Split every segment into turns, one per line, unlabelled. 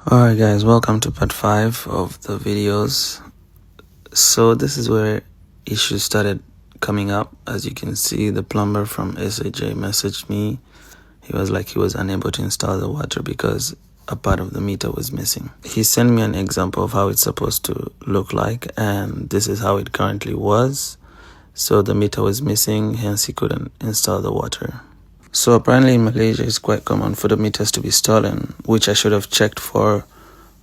Alright guys, welcome to part 5 of the videos. So this is where issues started coming up. As you can see, the plumber from SAJ messaged me. He was like he was unable to install the water because a part of the meter was missing. He sent me an example of how it's supposed to look like, and this is how it currently was. So the meter was missing, hence he couldn't install the water. So apparently in Malaysia it's quite common for the meters to be stolen, which I should have checked for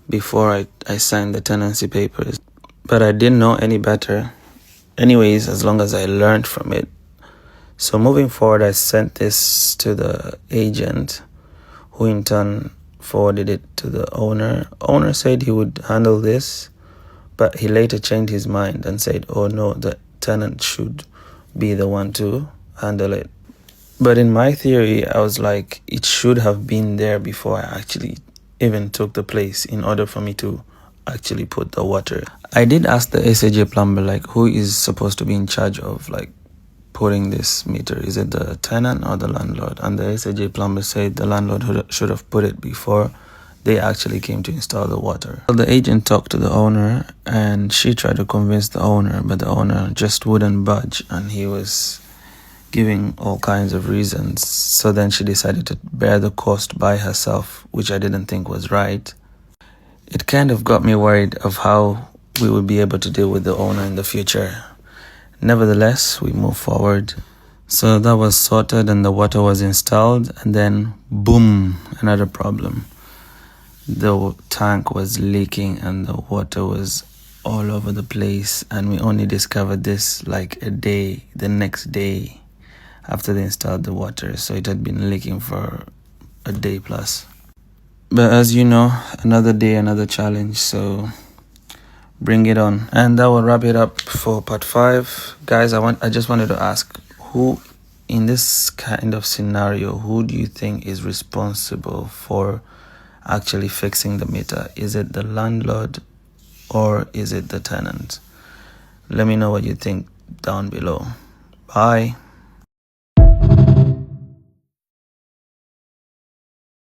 before I signed the tenancy papers. But I didn't know any better. Anyways, as long as I learned from it. So moving forward, I sent this to the agent, who in turn forwarded it to the owner. Owner said he would handle this, but he later changed his mind and said, oh no, the tenant should be the one to handle it. But in my theory, I was like, it should have been there before I actually even took the place in order for me to actually put the water. I did ask the SAJ plumber, like, who is supposed to be in charge of, like, putting this meter? Is it the tenant or the landlord? And the SAJ plumber said the landlord should have put it before they actually came to install the water. So the agent talked to the owner, and she tried to convince the owner, but the owner just wouldn't budge, and he was giving all kinds of reasons. So then she decided to bear the cost by herself, which I didn't think was right. It kind of got me worried of how we would be able to deal with the owner in the future. Nevertheless, we moved forward. So that was sorted and the water was installed, and then boom, another problem. The tank was leaking and the water was all over the place, and we only discovered this like the next day after they installed the water. So it had been leaking for a day plus. But as you know, another day, another challenge, so bring it on. And that will wrap it up for part 5. Guys, I just wanted to ask, who in this kind of scenario, who do you think is responsible for actually fixing the meter? Is it the landlord or is it the tenant? Let me know what you think down below. Bye.